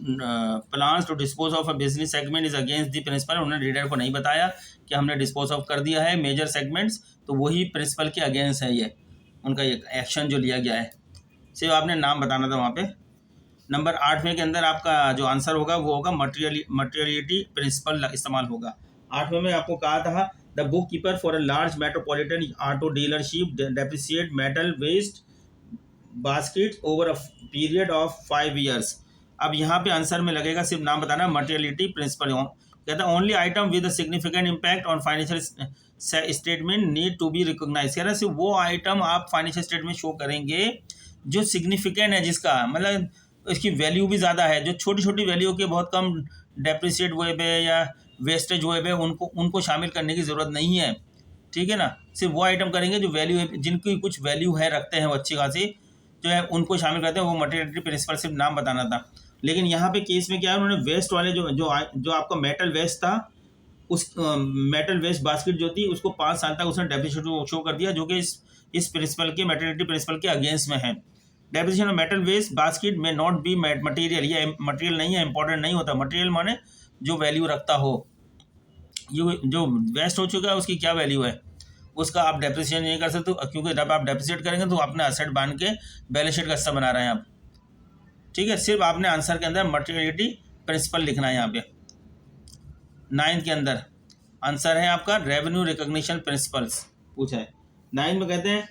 plans to dispose of a business segment is against the principle, उन्होंने रीडर को नहीं बताया कि हमने डिस्पोज ऑफ कर दिया है मेजर सेगमेंट्स, तो वही प्रिंसिपल के अगेंस्ट है ये उनका एक्शन जो लिया गया है। सिर्फ आपने नाम बताना था वहाँ पे। नंबर 8वें के अंदर आपका जो आंसर होगा वो होगा मटेरियलिटी प्रिंसिपल इस्तेमाल होगा। 8वें में आपको कहा था the book keeper for a large metropolitan auto dealership depreciate metal waste basket over a period of 5 years। अब यहाँ पे आंसर में लगेगा सिर्फ नाम बताना, मटेरियलिटी प्रिंसिपल। कहता है only item with a significant impact on financial statement need to be recognize. कह रहा है सिर्फ वो आइटम आप फाइनेंशियल स्टेटमेंट शो करेंगे जो सिग्निफिकेंट है, जिसका मतलब इसकी वैल्यू भी ज़्यादा है। जो छोटी छोटी वैल्यू के बहुत कम डेप्रिसिएट हुए पे या वेस्टेज हुए पे उनको शामिल करने की ज़रूरत नहीं है, ठीक है ना। सिर्फ वो आइटम करेंगे जो वैल्यू जिनकी कुछ वैल्यू है, रखते हैं वो अच्छी खासी, जो है उनको शामिल करते हैं। वो मटेरियलिटी प्रिंसिपल सिर्फ नाम बताना था। लेकिन यहाँ पे केस में क्या है, उन्होंने वेस्ट वाले जो आपका मेटल वेस्ट था, उस मेटल वेस्ट बास्केट जो थी उसको 5 साल तक उसने डेप्रिसिएशन शो कर दिया, जो कि इस प्रिंसिपल के मटेरियलिटी प्रिंसिपल के अगेंस्ट में है। Depreciation of metal waste basket में नॉट बी मटेरियल, ये मटेरियल नहीं है, इंपॉर्टेंट नहीं होता। मटेरियल माने जो वैल्यू रखता हो। ये जो वेस्ट हो चुका है उसकी क्या वैल्यू है, उसका आप डेप्रिसिएशन नहीं कर सकते, क्योंकि जब आप डेप्रिसिएट करेंगे तो अपने असेट बांध के बैलेंस शीट का हिस्सा बना रहे हैं आप, ठीक है। सिर्फ आपने आंसर के अंदर मटेरियलिटी प्रिंसिपल लिखना है यहाँ पे। 9 के अंदर आंसर है आपका रेवेन्यू रिकॉग्निशन प्रिंसिपल्स पूछा है। 9 में कहते हैं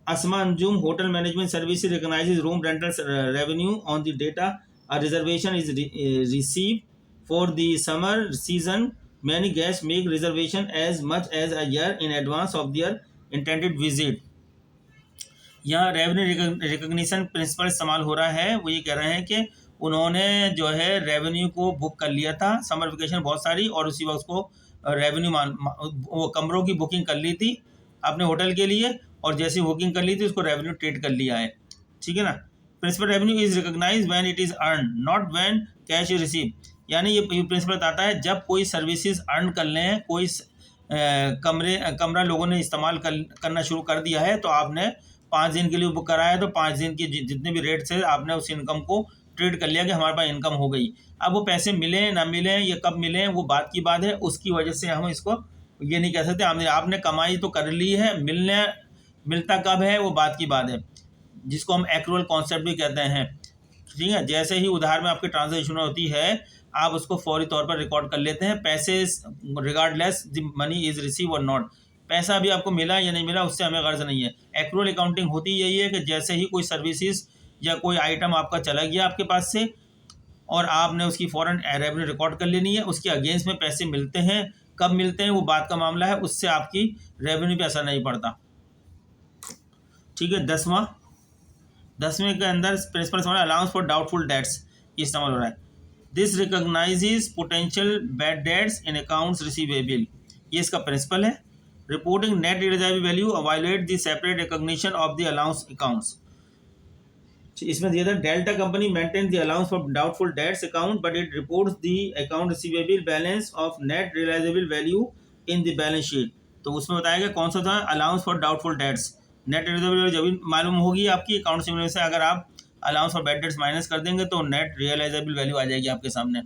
Asma Anjum hotel management services recognizes room rental revenue on the date a reservation is receive for the summer season many guest make reservation as much as a year in advance of their intended visit. यहाँ revenue recognition principle इस्तेमाल हो रहा है। वो ये कह रहे हैं कि उन्होंने जो है रेवेन्यू को बुक कर लिया था समर वेकेशन बहुत सारी, और उसी वक्त उसको रेवेन्यू वो कमरों की बुकिंग कर ली थी अपने होटल के लिए, और जैसी बुकिंग कर ली थी उसको रेवेन्यू ट्रीट कर लिया है। ठीक है ना। Principle revenue is recognize when it is earn not when cash you receive. यानी ये प्रिंसिपल बताता है जब कोई सर्विसेज अर्न कर लें, कोई कमरा लोगों ने इस्तेमाल करना शुरू कर दिया है, तो आपने 5 दिन के लिए बुक कराया है तो 5 दिन की जितने भी रेट से आपने उस इनकम को ट्रेड कर लिया कि हमारे पास इनकम हो गई। अब वो पैसे मिले ना मिले या कब मिले वो बात की बात है, उसकी वजह से हम इसको ये नहीं कह सकते आपने कमाई तो कर ली है, मिलता कब है वो बात की बात है, जिसको हम एक्रूअल कॉन्सेप्ट भी कहते हैं। ठीक है। जैसे ही उधार में आपकी ट्रांजेक्शन होती है आप उसको फौरी तौर पर रिकॉर्ड कर लेते हैं, पैसे regardless the money is receive और नॉट। पैसा भी आपको मिला या नहीं मिला उससे हमें गर्ज नहीं है। एक्रूअल अकाउंटिंग होती यही है कि जैसे ही कोई सर्विसेज या कोई आइटम आपका चला गया आपके पास से और आपने उसकी फ़ौरन रेवेन्यू रिकॉर्ड कर लेनी है, उसके अगेंस्ट में पैसे मिलते हैं, कब मिलते हैं वो बात का मामला है, उससे आपकी रेवेन्यू पे असर नहीं पड़ता। ठीक है। 10वें के अंदर प्रिंसिपल इस्तेमाल अलाउंस फॉर डाउटफुल डेट्स ये इस्तेमाल हो रहा है। This recognizes potential bad debts in accounts receivable, ये इसका प्रिंसिपल है। Reporting net reserve value avoid the separate recognition of the allowance accounts. इसमें दिया था Delta company maintain the allowance for doubtful debts account but it reports the account receivable balance of net realizable value in the balance sheet. तो उसमें बताया गया कौन सा था allowance for doubtful debts. Net realizable value जब मालूम होगी आपकी अकाउंट से अगर आप allowance for bad debts minus कर देंगे तो नेट रियलाइजेबल वैल्यू आ जाएगी आपके सामने।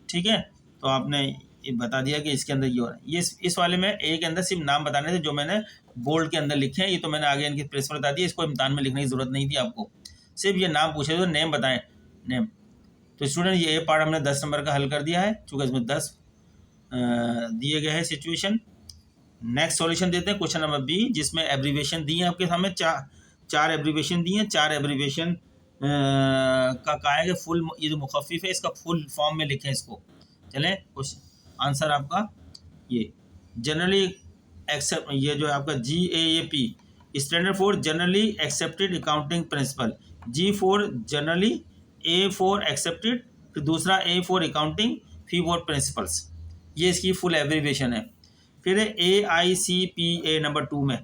ठीक है। तो आपने ये बता दिया कि इसके अंदर ये हो रहा है। ये इस वाले में ए के अंदर सिर्फ नाम बताने थे जो मैंने बोल्ड के अंदर लिखे हैं, ये तो मैंने आगे इनकी प्रिंसिपल बता दिया, इसको इम्तान में लिखने की जरूरत नहीं थी आपको, सिर्फ ये नाम पूछे तो नेम बताएं नेम। तो स्टूडेंट ये पार्ट हमने 10 नंबर का हल कर दिया है चूँकि इसमें 10 दिए गए हैं सिचुएशन। नेक्स्ट सॉल्यूशन देते हैं क्वेश्चन नंबर बी, जिसमें एब्रीवेशन दी है आपके सामने चार एब्रीवेशन दी हैं। 4 एब्रीवेशन का कहा है कि फुल, ये जो मुखफ़िफ है इसका फुल फॉर्म में लिखें इसको। चलें क्वेश्चन आंसर आपका ये जनरली एक्सेप्ट, ये जो आपका GAAP standard for generally accepted accounting principle, G for generally, A for accepted, फिर दूसरा A for accounting, P for principles, ये इसकी फुल एब्रीवेशन है। फिर AICPA नंबर 2 में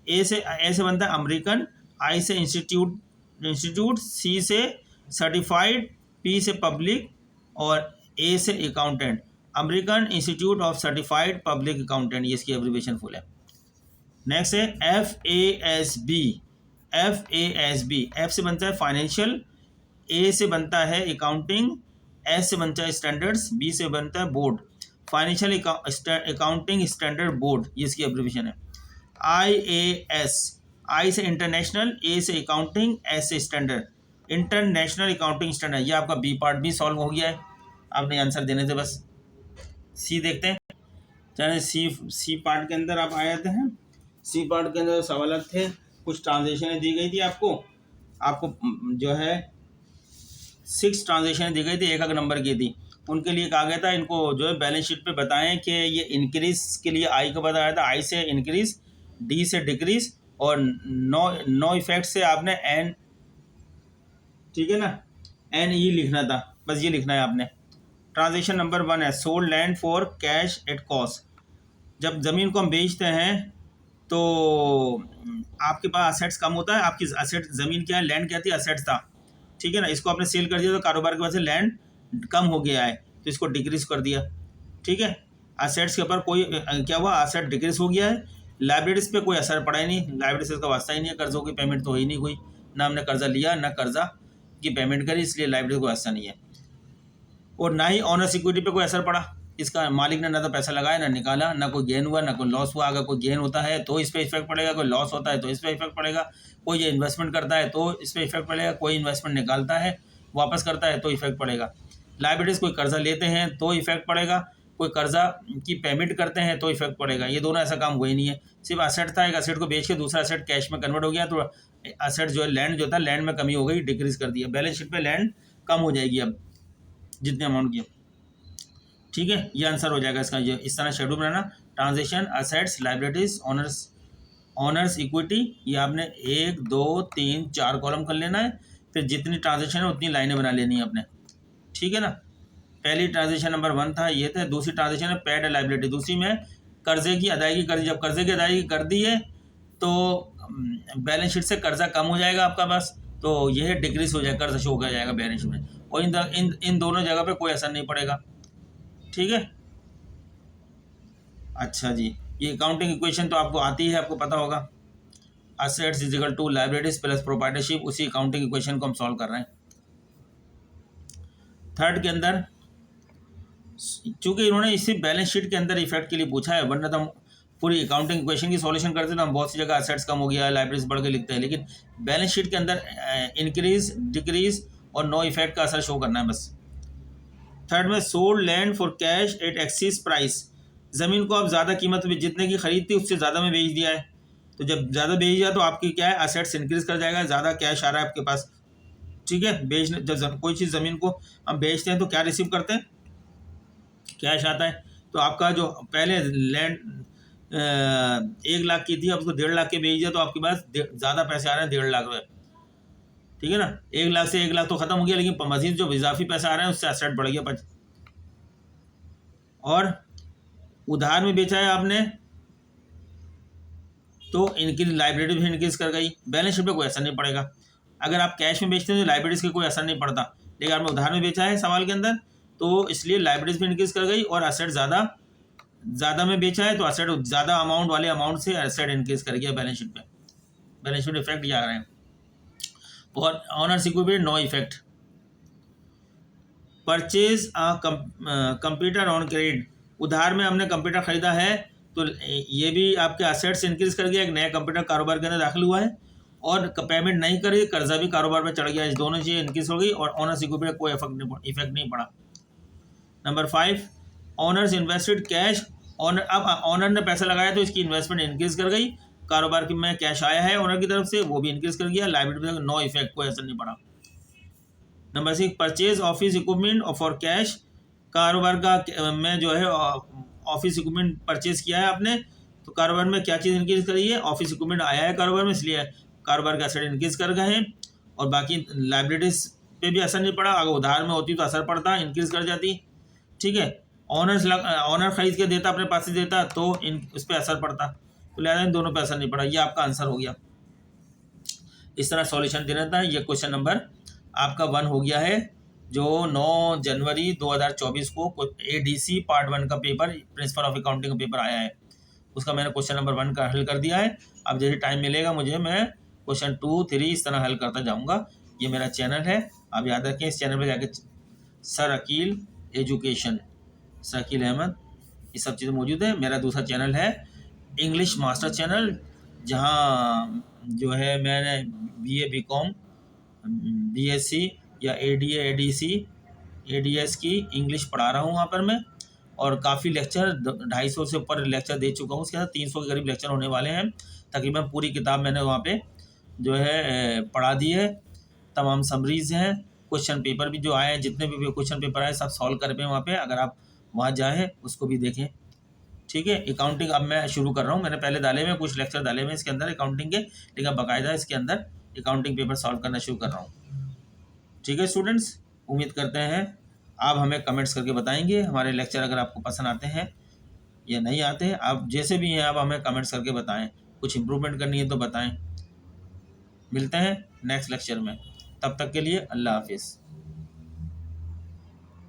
ए से बनता है अमेरिकन, I से इंस्टीट्यूट, C से सर्टिफाइड, P से पब्लिक और A से accountant. American institute of certified public accountant, ये इसकी एब्रीवेशन फुल है। नेक्स्ट है FASB। F से बनता है फाइनेंशियल, A से बनता है अकाउंटिंग, S से बनता है स्टैंडर्ड्स, B से बनता है board. Financial accounting standard board, ये इसकी एब्रीवेशन है। IAS, I से इंटरनेशनल, A से अकाउंटिंग, S से स्टैंडर्ड, इंटरनेशनल अकाउंटिंग स्टैंडर्ड। ये आपका बी पार्ट भी सॉल्व हो गया है, आपने आंसर देने थे बस। सी देखते हैं। चलिए सी पार्ट के अंदर आप आए थे हैं। सी पार्ट के अंदर सवाल थे, कुछ ट्रांजेक्शनें दी गई थी आपको जो है 6 ट्रांजेक्शन दी गई थी, 1 नंबर की थी। उनके लिए कहा गया था इनको जो है बैलेंस शीट पे बताएं कि ये इंक्रीज के लिए आई को बताया था, आई से इंक्रीज, डी से डिक्रीज और नो इफेक्ट से आपने एन, ठीक है ना, NE लिखना था, बस ये लिखना है आपने। ट्रांजेक्शन नंबर 1 है sold land for cash at cost. जब ज़मीन को हम बेचते हैं तो आपके पास असेट्स कम होता है, आपकी असेट ज़मीन क्या है, लैंड क्या थी, असेट्स था। ठीक है ना। इसको आपने सेल कर दिया तो कारोबार की वजह से लैंड कम हो गया है तो इसको डिक्रीज कर दिया। ठीक है। असेट्स के ऊपर कोई क्या हुआ, असेट डिक्रीज हो गया है। लाइबिलिटीज़ पे कोई असर पड़ा ही नहीं, लाइबिलिटीज़ का वास्ता ही नहीं है, कर्ज़ों की पेमेंट तो हो ही नहीं कोई, ना हमने कर्जा लिया ना कर्जा की पेमेंट करी, इसलिए लाइबिलिटी को वास्ता नहीं है। और ना ही ऑनर्स इक्विटी पे कोई असर पड़ा, इसका मालिक ने ना तो पैसा लगाया ना निकाला, ना कोई गेन हुआ ना कोई लॉस हुआ। अगर कोई गेन होता है तो इस पर इफेक्ट पड़ेगा, कोई लॉस होता है तो इस पर इफेक्ट पड़ेगा, कोई ये इन्वेस्टमेंट करता है तो इस पर इफेक्ट पड़ेगा, कोई इन्वेस्टमेंट निकालता है वापस करता है तो इफेक्ट पड़ेगा। लाइबिलिटीज़ कोई कर्जा लेते हैं तो इफेक्ट पड़ेगा, कोई कर्जा की पेमेंट करते हैं तो इफेक्ट पड़ेगा। ये दोनों ऐसा काम हुआ ही नहीं है, सिर्फ असेट था, एक असेट को बेच के दूसरा असेट कैश में कन्वर्ट हो गया, तो असेट जो है लैंड जो था लैंड में कमी हो गई, डिक्रीज कर दिया। बैलेंस शीट पे लैंड कम हो जाएगी अब जितने अमाउंट की। ठीक है, ये आंसर हो जाएगा इसका। ये इस तरह शेड्यूल बनाना, transaction, assets, liabilities, owners equity, ये आपने 1 2 3 4 कॉलम कर लेना है। फिर जितनी ट्रांजेक्शन है उतनी लाइनें बना लेनी है अपने। ठीक है ना। पहली ट्रांजेक्शन नंबर 1 था, ये था। दूसरी ट्रांजेक्शन है पेड लाइबिलिटी, दूसरी में कर्जे की अदायगी कर दी। जब कर्जे की अदायगी कर दी है तो बैलेंस शीट से कर्जा कम हो जाएगा आपका पास, तो यह डिक्रीज हो जाएगा, कर्ज शो हो जाएगा बैलेंस शीट में, और इन दोनों जगह पे कोई असर नहीं पड़ेगा। ठीक है। अच्छा जी, ये अकाउंटिंग इक्वेशन तो आपको आती है, आपको पता होगा। Assets is equal to liabilities plus proprietorship, उसी अकाउंटिंग इक्वेशन को हम सॉल्व कर रहे हैं। थर्ड के अंदर चूंकि इन्होंने इसी बैलेंस शीट के अंदर इफेक्ट के लिए पूछा है, वरना तो हम पूरी अकाउंटिंग इक्वेशन की सॉल्यूशन करते तो हम बहुत सी जगह असेट्स कम हो गया, लाइबिलिटीज बढ़ के लिखते हैं, लेकिन बैलेंस शीट के अंदर इंक्रीज, डिक्रीज और नो इफेक्ट का असर शो करना है बस। थर्ड में sold land for cash at excess price, ज़मीन को आप ज़्यादा कीमत में जितने की खरीद थी उससे ज़्यादा में बेच दिया है, तो जब ज़्यादा बेच दिया तो आपकी क्या है, असेट्स इंक्रीज कर जाएगा, ज़्यादा कैश आ रहा है आपके पास। ठीक है। बेचने जब कोई चीज़ ज़मीन को हम बेचते हैं तो क्या रिसीव करते हैं, कैश आता है। तो आपका जो पहले लैंड 1 लाख की थी, अब उसको 1.5 लाख के बेच दिया, तो आपके पास ज़्यादा पैसे आ रहे हैं, 1.5 लाख रुपये। ठीक है ना। 1 लाख से 1 लाख तो ख़त्म हो गया, लेकिन मजीद जो इजाफी पैसा आ रहा है उससे असेट बढ़ गया। और उधार में बेचा है आपने तो इनकी लाइबिलिटी भी इंक्रीज कर गई, बैलेंस शीट पे कोई असर नहीं पड़ेगा। अगर आप कैश में बेचते हैं तो लाइबिलिटीज का कोई असर नहीं पड़ता, लेकिन आपने उधार में बेचा है सवाल के अंदर तो इसलिए लाइबिलिटीज भी इंक्रीज कर गई, और असेट ज़्यादा में बेचा है तो असेट ज़्यादा अमाउंट वाले अमाउंट से असेट इंक्रीज कर गया बैलेंस शीट पे। बैलेंस शीट इफेक्ट ये आ रहे हैं। और owners equity no effect. Purchase computer on credit, उधार में हमने कंप्यूटर खरीदा है तो ये भी आपके असेट्स इंक्रीज कर गया, एक नया कंप्यूटर कारोबार के अंदर दाखिल हुआ है, और पेमेंट नहीं करी, कर्जा भी कारोबार में चढ़ गया, इस दोनों चीज़ें इंक्रीज हो गई, और ऑनर्स इक्विटी में कोई इफेक्ट नहीं पड़ा। नंबर 5, ऑनर्स इन्वेस्टेड कैश, अब ऑनर ने पैसा लगाया तो इसकी इन्वेस्टमेंट इंक्रीज कर गई, कारोबार की में कैश आया है ऑनर की तरफ से, वो भी इंक्रीज कर गया, लाइबिलिटी में नो इफेक्ट, कोई असर नहीं पड़ा। Number 6, purchase office equipment for cash, कारोबार का में जो है ऑफिस इक्विपमेंट परचेज किया है आपने, तो कारोबार में क्या चीज़ इंक्रीज करी है, ऑफिस इक्विपमेंट आया है कारोबार में, इसलिए कारोबार का असर इंक्रीज कर गए हैं, और बाकी लाइबिलिटीज पे भी असर नहीं पड़ा। अगर उधार में होती तो असर पड़ता, इंक्रीज कर जाती। ठीक है। ऑनर खरीद के देता, अपने पास से देता, तो उस पर असर पड़ता, तो लिहाजा इन दोनों पे असर नहीं पड़ा। ये आपका आंसर हो गया। इस तरह सॉल्यूशन देना था। ये क्वेश्चन नंबर आपका 1 हो गया है, जो 9 जनवरी 2024 को ADC पार्ट 1 का पेपर, प्रिंसिपल ऑफ अकाउंटिंग का पेपर आया है, उसका मैंने क्वेश्चन नंबर 1 का हल कर दिया है। अब जैसे टाइम मिलेगा मुझे, मैं क्वेश्चन 2, 3 इस तरह हल करता जाऊँगा। ये मेरा चैनल है, आप याद रखें, इस चैनल पर जाके sir Aqeel education, sir Aqeel Ahmed, ये सब चीज़ें मौजूद है। मेरा दूसरा चैनल है इंग्लिश मास्टर चैनल, जहाँ जो है मैंने BA BCom BSc या ADA ADC ADS की इंग्लिश पढ़ा रहा हूँ वहाँ पर मैं, और काफ़ी लेक्चर 250 से ऊपर लेक्चर दे चुका हूँ। उसके साथ 300 के करीब लेक्चर होने वाले हैं। तकरीबन पूरी किताब मैंने वहाँ पे जो है पढ़ा दी है, तमाम समरीज़ हैं, क्वेश्चन पेपर भी जो आए हैं, जितने भी क्वेश्चन पेपर आए सब सॉल्व कर पे वहाँ पे, अगर आप वहाँ जाएँ उसको भी देखें। ठीक है। अकाउंटिंग अब मैं शुरू कर रहा हूँ, मैंने पहले डाले हुए कुछ लेक्चर डाले हुए इसके अंदर अकाउंटिंग के, लेकिन अब बाकायदा इसके अंदर अकाउंटिंग पेपर सॉल्व करना शुरू कर रहा हूँ। ठीक है स्टूडेंट्स, उम्मीद करते हैं आप हमें कमेंट्स करके बताएंगे हमारे लेक्चर अगर आपको पसंद आते हैं या नहीं आते हैं। आप जैसे भी हैं आप हमें कमेंट्स करके बताएं, कुछ इम्प्रूवमेंट करनी है तो बताएं। मिलते हैं नेक्स्ट लेक्चर में, तब तक के लिए अल्लाह हाफिज़।